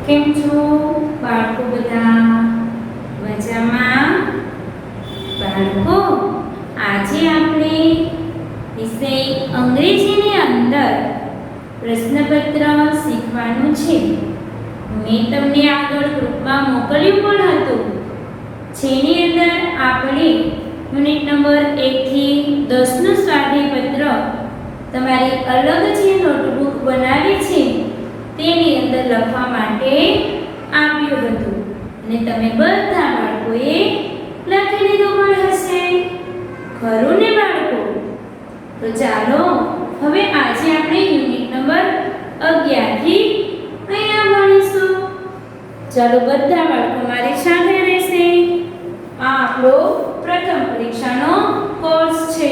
કેમ છો બાળકો? બધા મજામાં? બાળકો, આજે આપણે વિષય અંગ્રેજીની અંદર પ્રશ્નપત્ર શીખવાનું છે. મેં તમને આગળ ગ્રુપમાં મોકલ્યું પણ હતું, જેની અંદર આપણે યુનિટ નંબર 1 થી 10 નું સ્વાધ્યાયપત્ર તમારી અલગ જે નોટબુક બનાવી છે તેની અંદર લખવા માટે આપ્યું હતું અને તમે બધા બાળકોએ લખી લીધું પણ હશે, ખરું ને બાળકો? તો ચાલો હવે આજે આપણે યુનિટ નંબર 11 થી અહીંયા ભણીશું. ચાલો બધા બાળકો મારી સાથે રહેશે. આ આપણો પ્રથમ પરીક્ષાનો કોર્સ છે.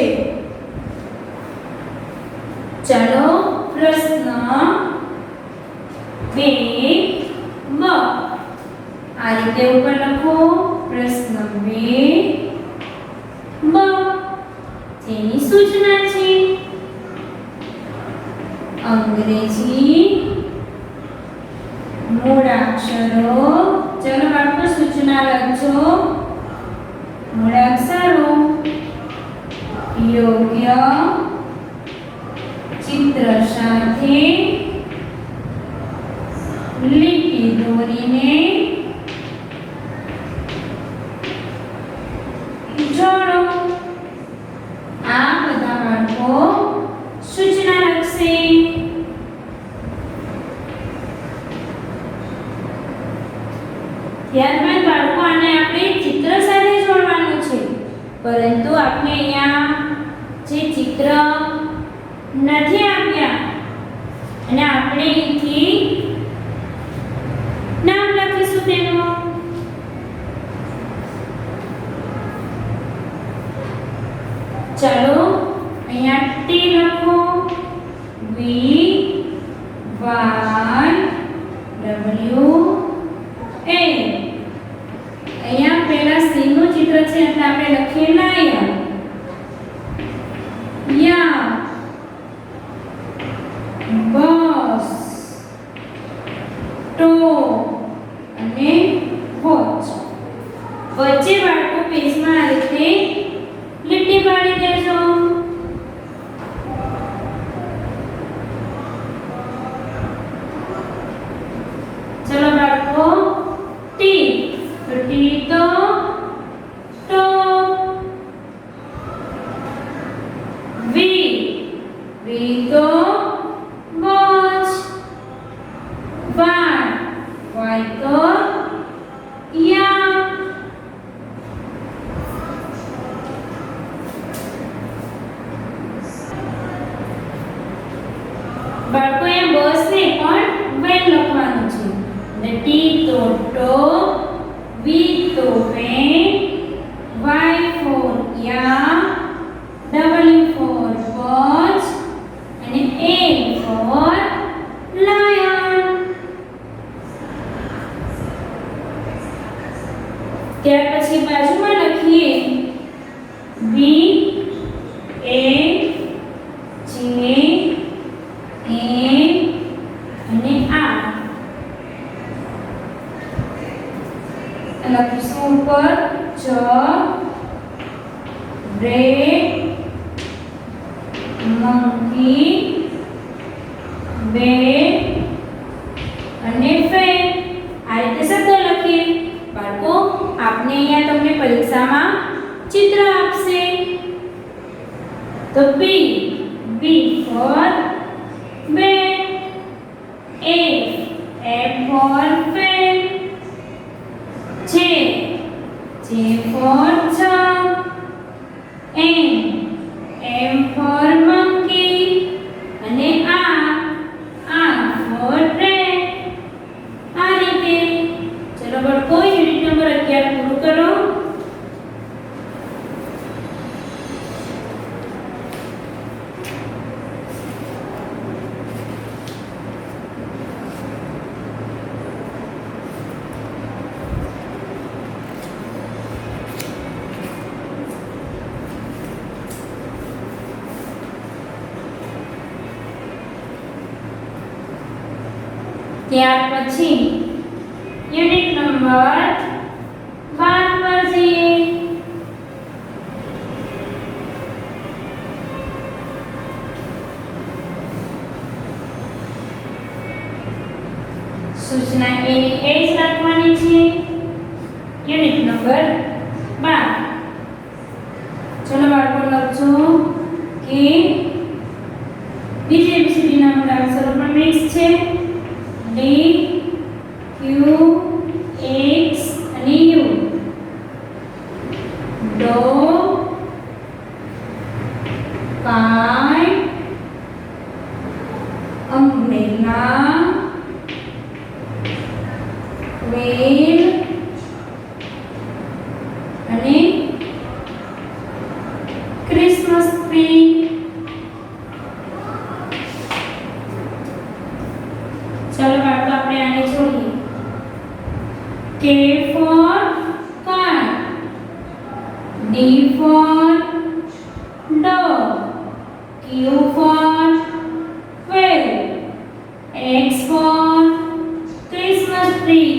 ચાલો પ્રશ્ન 2 આ રીતે ઉપર લખો. પ્રશ્ન 2 જેની સૂચના છે અંગ્રેજી મૂળાક્ષરો. ચલો બાળકો સૂચના લખજો. મૂળાક્ષરો યોગ્ય ચિત્ર સાથે લીટી દોરીને જોડો. આ બધા બાળકો સૂચના લખશે. ત્યારબાદ બાળકો આને આપણે ચિત્ર સાથે જોડવાનું છે, પરંતુ આપણે અહીંયા જે ચિત્ર નથી આપ્યા અને આપણે અહીંથી નામ લખીશું તેનું. ચાલો અહીંયા ટી લખો. V Y W A. અહીંયા પહેલા સી નું ચિત્ર છે એટલે આપણે લખીએ લાયન. યા બસ ટો અને વોચ. વચ્ચે બાળકો પેજમાં આ રીતે લીટી પાડી દેજો. ચલો બાળકો ટી. તો ટી તો ટો. વી વી તો વોચ. વાય વાય તો યા. બાળકો એ બસ ને પણ વેન લખવાનું છે. અને ટી તો ટો, વી તો વેન, વાય ફોર યા, ડબલ્યુ ફોર વોચ અને એ ફોર લાયન. ત્યાર પછી બાજુમાં લખીએ બી એ જે એ અને આ. લખીશું ઉપર ચ રેડ મંકી બેડ અને ફેન. આ રીતે શબ્દો લખીએ. બાળકો આપને અહીંયા તમને પરીક્ષામાં ચિત્ર આપશે. તો B B for bed, A for fan, J for jug, M for monkey અને R for rat. આ રીતે. ચલો બાળકો યુનિટ નંબર 11 પૂરું કરો. ત્યાર પછી યુનિટ નંબર 12 પર જઈએ. સૂચના એની એ જ રાખવાની છે. Unit number 12. ચલો બાળકો લખજો કે બીજી એબીસીડી ના મૂળાક્ષરો પણ મિક્સ છે. ડી ક્યુ એક્સ અને યુ. ડો કાય અમ્બ્રેલા વેલ અને ક્રિસમસ ટ્રી. ચલો બાળકો આપણે આને જોડીએ. K for cat, D for dog, Q for quail, X for Christmas tree,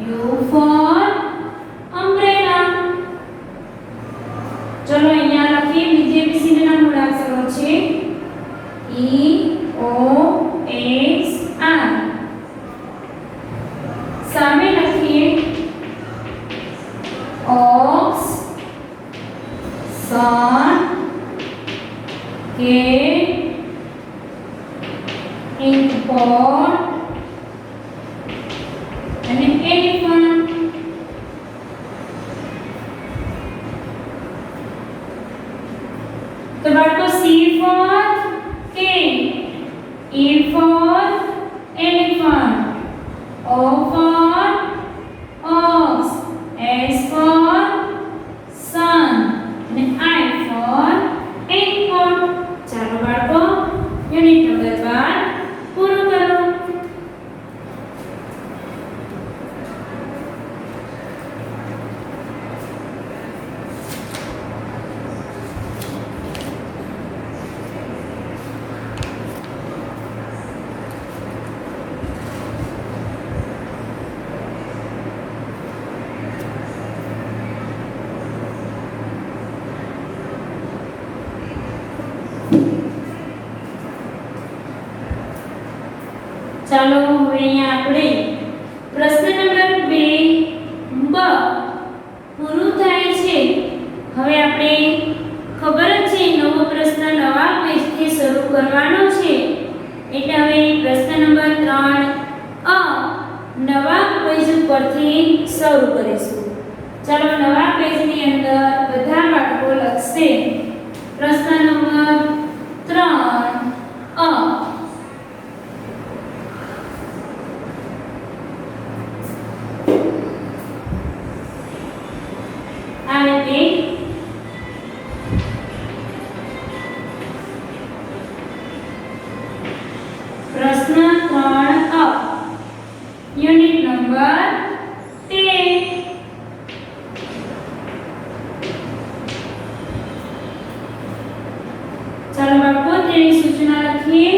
U for umbrella. ચલો અહીંયા લખીએ બીજી એબીસીડી ના મૂળાક્ષરો છે. E O X I. સામે લખીએ ox, sun, cat, ink pot અને elephant. તો બાળકો C for cat, E for elephant, O for ox, S for sun and I for inkpot. ચાલો બાળકો યુનિટ નંબર 12 પૂરું કરો. ચાલો હવે અહીંયા આપણે પ્રશ્ન નંબર 2 બ પૂરું થાય છે. હવે આપણે ખબર જ છે નવો પ્રશ્ન નવા પેજથી શરૂ કરવાનો છે. એટલે હવે પ્રશ્ન નંબર 3 અ નવા પેજ પરથી શરૂ કરીશું. ચાલો નવા પેજની અંદર બધા બાળકો લખશે પ્રશ્ન નંબર 3 અ. પ્રશ્ન 3 અ યુનિટ નંબર 13. ચાલો બાળકો તેની સૂચના લખીએ.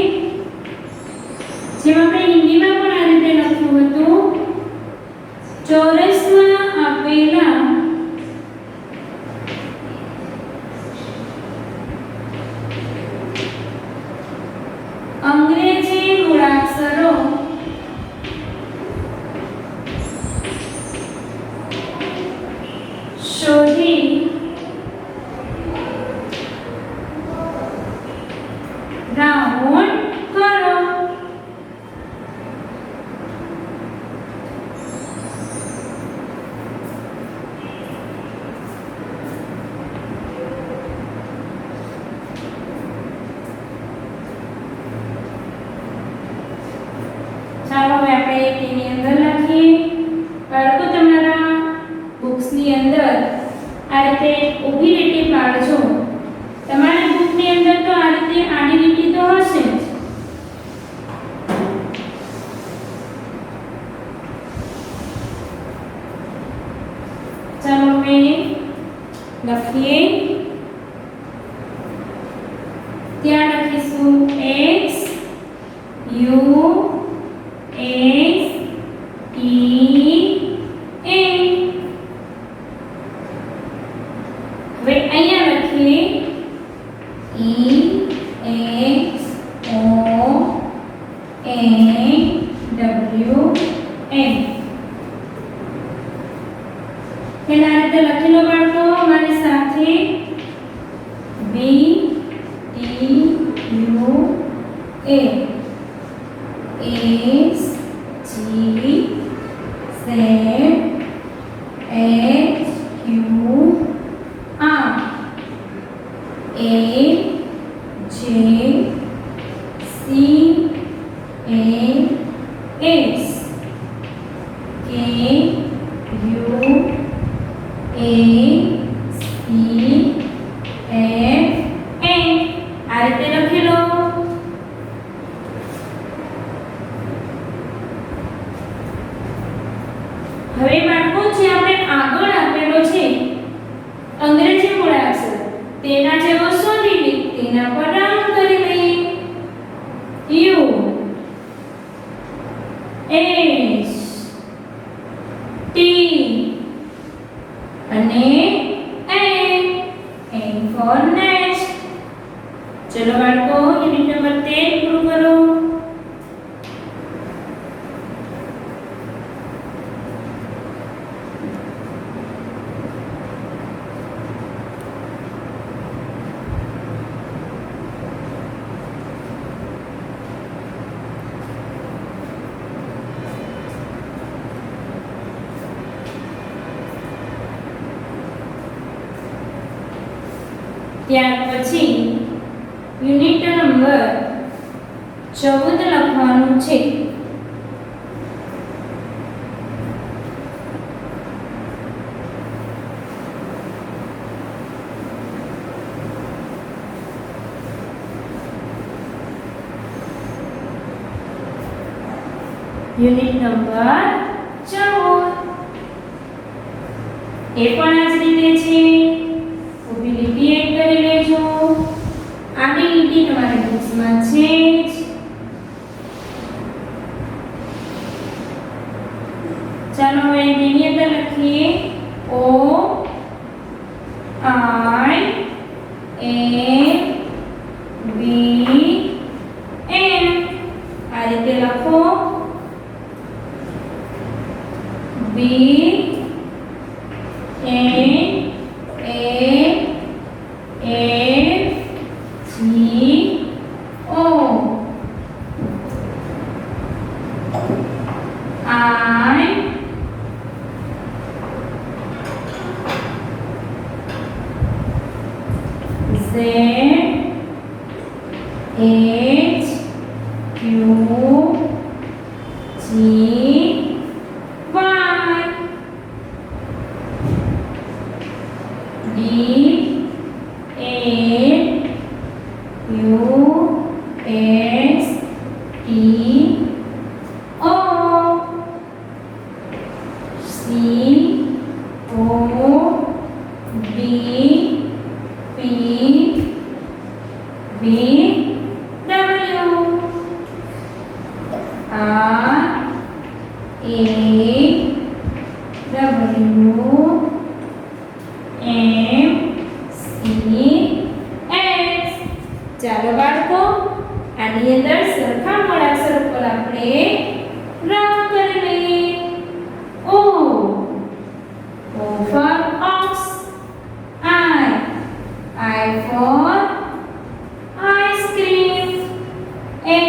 જેમ આપણે હિન્દીમાં પણ આ રીતે લખ્યું હતું. ચોરસમાં આપેલા અંગ્રેજી મૂળાક્ષરો શોધી રાઉન્ડ કરો. ચાલો હવે આપણે તેની અંદર લખીએ. બાળકો તમારા બુક્સની અંદર આ રીતે ઊભી લીટી પાડજો. તમારી બુકની અંદર તો આ રીતે આડી લીટી તો હશે જ. ચાલો હવે લખીએ. ત્યાં લખીશું X U S T એમ. પેલા આ રીતે લખી લો બાળકો મારી સાથે. BTUA S G Z H Q R A J C A S K U A C F N. આ રીતે લખી લો. હવે બાળકો જે આપણે આગળ આપેલો છે અંગ્રેજી મૂળાક્ષર તેના જેવો શોધી લે, તેના પર રાઉન્ડ કરી લઈએ. U H T અને N for next. ચલો બાળકો યુનિટ નંબર 13 પૂરું કરો. ત્યાર પછી યુનિટ નંબર 14 લખવાનું છે. યુનિટ નંબર 14 એ પણ આ જ રીતે છે. ઊભી લીટી એડ કરી લેજો. આડી લીટી તમારી બુક્સમાં છે જ. ચાલો હવે તેની અંદર લખીએ O I N B M. આ રીતે લખો. B A A F G O I Z H Q G Y D A U S T O C O D P B W R A W M C S. ચાલો બાળકો આની અંદર સરખા મૂળાક્ષર ઉપર આપણે રાઉન્ડ કરી લઈએ. O for ox. I for ice cream. A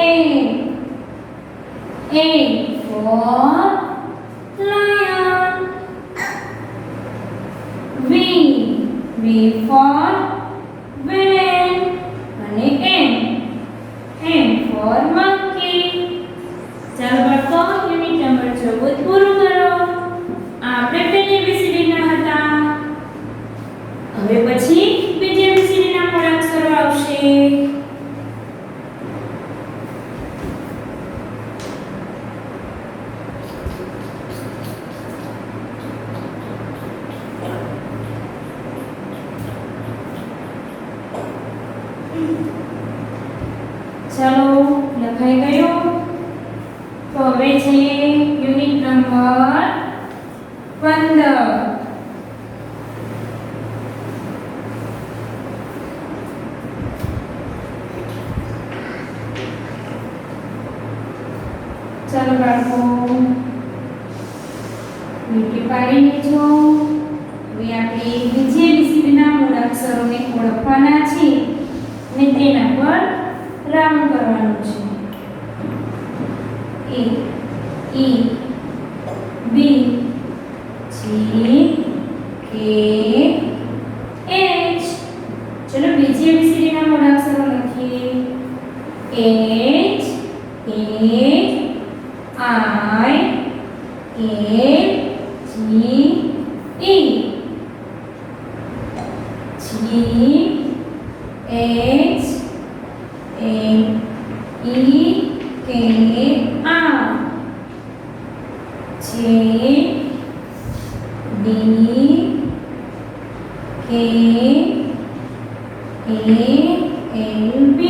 for lion. V for van. અને M for monkey. ચાલો બાળકો યુનિટ નંબર 14 પૂરું કરો. આપણે પહેલી ABCD ના હતા. હવે પછી બીજી ABCD ના મૂળાક્ષરો આવશે. ચાલો લખાઈ ગયો. તો હવે છે યુનિટ નંબર 15. ચાલો બાળકો લીટી પાડી લેજો. હવે આપણે બીજી ABCDના મૂળાક્ષરોને ઓળખવાના છે અને તેના પર રાઉન્ડ કરવાનું છે. A E B G K H. ચલો બીજી ABCDના મૂળાક્ષરો લખીએ. H A I A G E G H A E K R J D K A L B.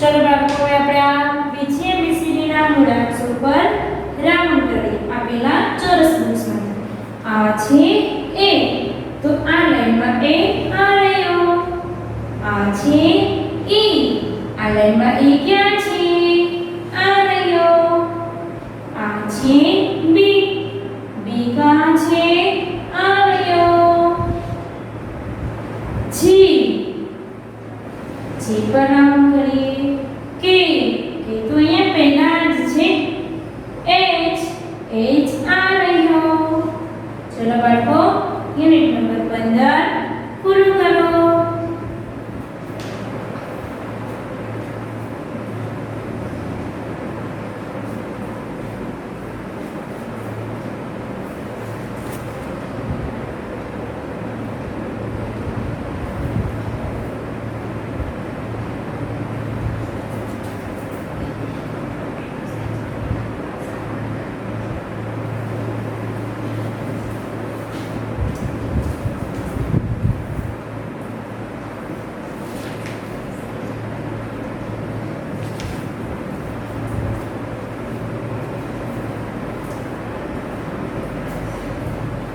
ચલો બાળકો, હવે આપણે આ બીજી ABCDના મૂળાક્ષરો પર રાઉન્ડ કરીએ. આપેલા ચોરસ બોક્સમાં આ છે A, તો આ લાઈનમાં A આ રહ્યો. આ છે E, આ લાઈનમાં E ક્યાં છે? આ રહ્યો. આ છે B, B ક્યાં છે? આ રહ્યો. G પર રાઉન્ડ કરીએ. K તો અહીંયા પહેલા જ છે. H આ રહ્યો. ચલો બાળકો, યુનિટ નંબર 15 પૂરું કરો.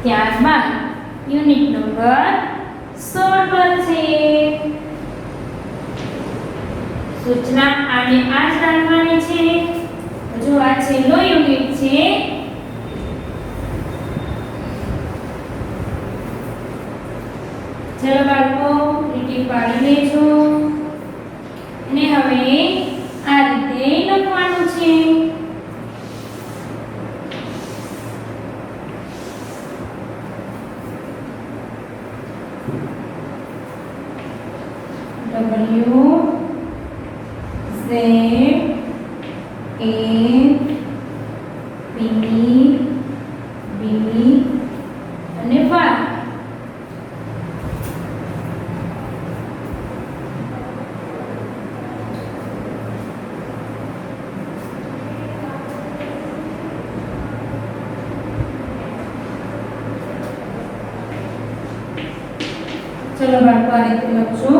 ત્યારબાદ યુનિટ નંબર 16 પર છે. સૂચના આને આ જ રાખવાની છે. જો આ છેલ્લો યુનિટ છે. ચલો બાળકો, લીટી પાડી લેજો અને હવે આ રીતે લખવાનું છે. W Z A P B અને Y. ચલો બાળકો, આ રીતે લખજો.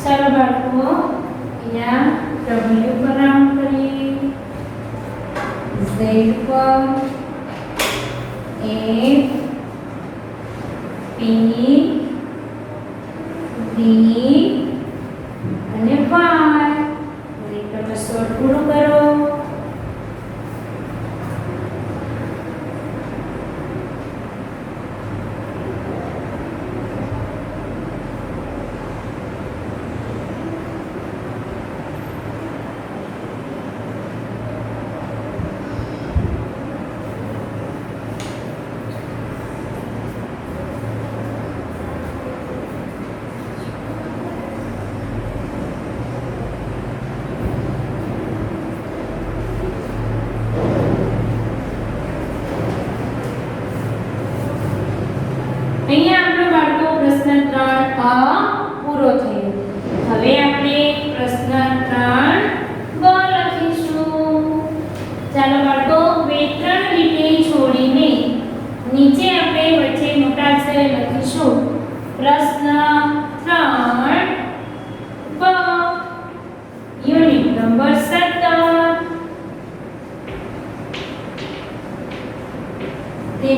ચાલો બાળકો, અહીંયા W પર રાઉન્ડ કરીએ. Z પર F P D અને Y. મિનિટનો શોર્ટ પૂરું કરો.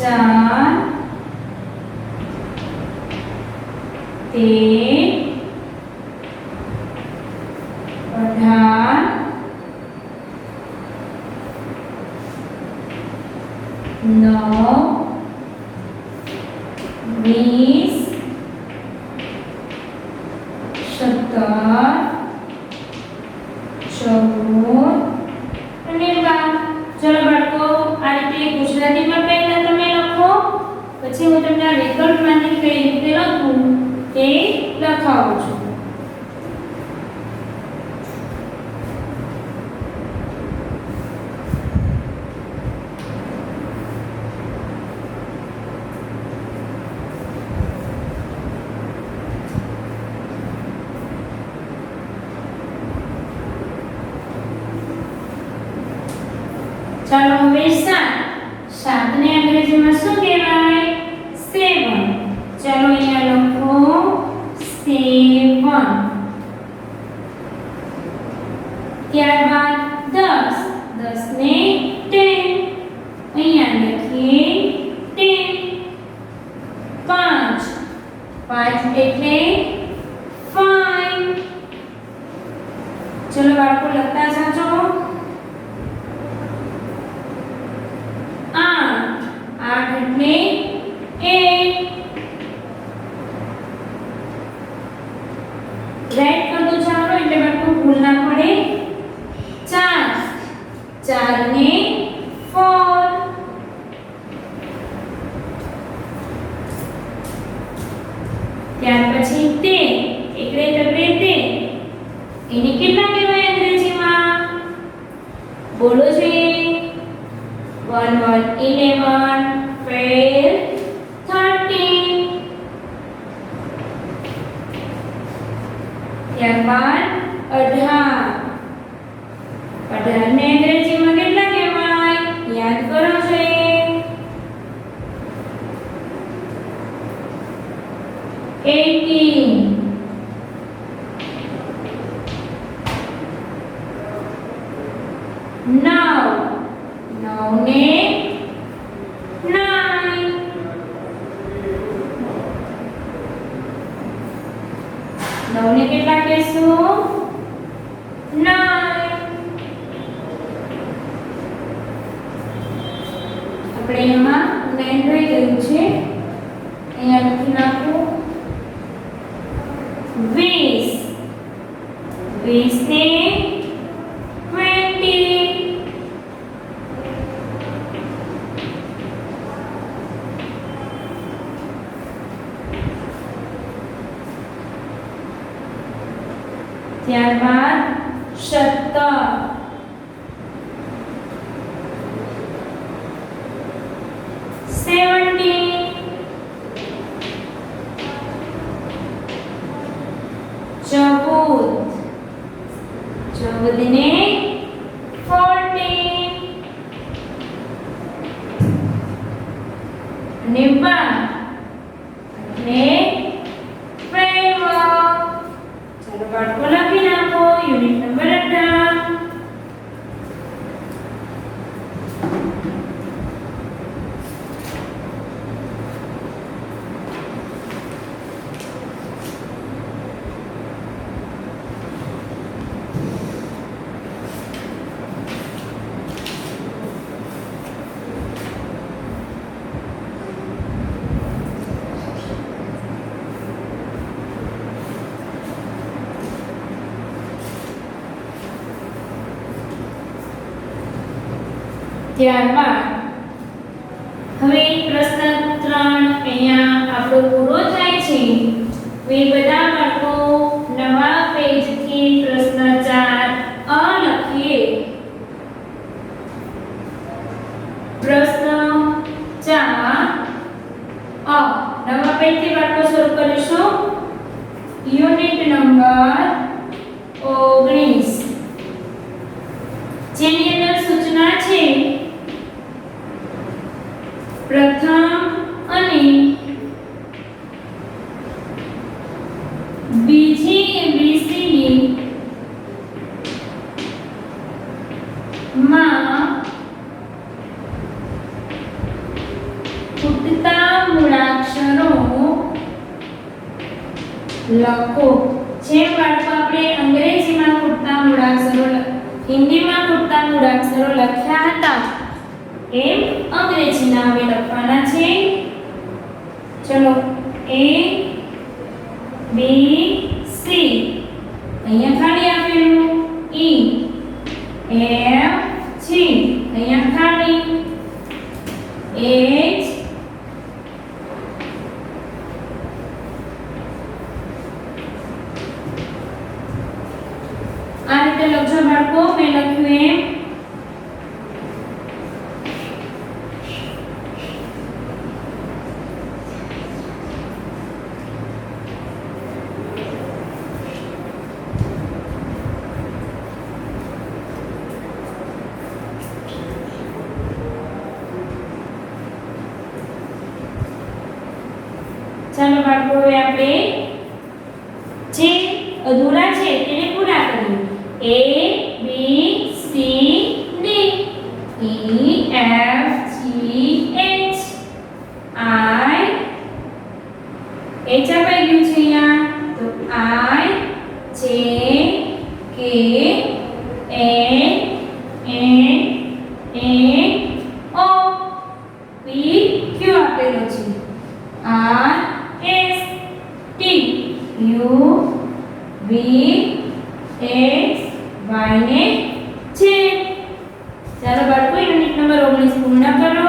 4 13 18 9 20 17 14 અને 12. ચલો બાળકો, આ રીતે ગુજરાતીમાં પહેલા તમે લખો, પછી હું તમને આ વિકલ્પમાંથી કઈ રીતે લખું તે લખાવું છું. ચાલો હવે 7 ને અંગ્રેજીમાં શું કહેવાય? 7. ચાલો અહીંયા લખો 7. ત્યારબાદ 10 ને 10 અહીંયા લખીએ 10. 5 એટલે 5. ચલો બાળકો લખતા જાજો. 8 એટલે 8. રાઈટ કરતો ચાલો એટલે બાળકો ભૂલ ના પડે. 4 ને 4. ત્યાર પછી 13 એટલે તગડે 13. એને કેટલા કહેવાય અંગ્રેજીમાં? બોલો છે. 1 11 12 13. ત્યારબાદ 18 ને અંગ્રેજીમાં કેટલા કહેવાય? યાદ કરો છે. 18. 9 ને 9. 9 ને કેટલા કહેશું? 9. આપણે એમાં 9 રહી ગયું છે, અહીંયા લખી નાખું 20. 20 ને 20. ત્યારબાદ 17. 17. 14 ને 14. અને 12 એટલે 12. ચાલો બાળકો લખી નાખો યુનિટ નંબર 18. ત્યારબાદ હવે પ્રશ્ન 3 અહીંયા આપણો પૂરો થાય છે. હવે બધા બાળકો નવા પેજથી પ્રશ્ન 4 લખીએ. પ્રશ્ન 4 નવા પેજથી બાળકો શરૂ કરીશું. Unit number 19. જેની અંદર સૂચના છે પ્રથમ અને બીજી એબીસીડી માં લખો. જે બાળકો આપણે અંગ્રેજીમાં ખૂટતા મૂળાક્ષરો હિન્દીમાં ખૂટતા મૂળાક્ષરો લખ્યા હતા એમ અંગ્રેજીના હવે લખવાના છે. ચલો A B C અહીંયા ખાલી આપેલું E F G અહીંયા ખાલી H આ રીતે લખજો બાળકો. મેં લખ્યું એમ. ચાલો બાળકો હવે આપણે જે અધૂરા છે તેને પૂરા કરીએ. A B C D E F G H I H અપાઈ ગયું છે અહીંયા તો I J K L M N O P Q આપેલો છે. R S T U V X Y ને Z. ચાલો બાળકો યુનિટ નંબર 19 પૂર્ણ કરો.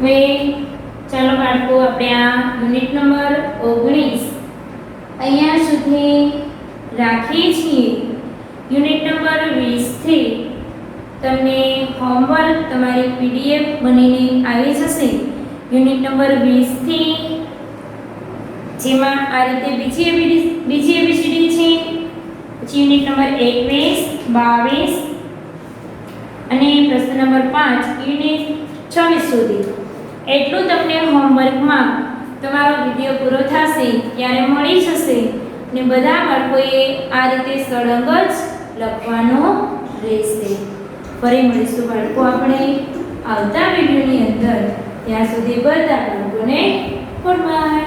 હવે ચાલો બાળકો આપણે આ યુનિટ નંબર 19 અહીંયા સુધી રાખીએ છીએ. યુનિટ નંબર 20 થી તમને હોમવર્ક તમારી PDF બનીને આવી જશે. યુનિટ નંબર 20 થી જેમાં આ રીતે બીજી ABCD છે. પછી યુનિટ નંબર 21 22 અને પ્રશ્ન નંબર 5 યુનિટ 26 સુધી એટલું તમને હોમવર્કમાં તમારો વિડિયો પૂરો થશે ત્યારે મળી જશે. ને બધા બાળકોએ આ રીતે સળંગ જ લખવાનો રહેશે. ફરી મળીશું બાળકો આપણે આવતા વિડિયોની અંદર. ત્યાં સુધી બધા બાળકોને ગુડ બાય.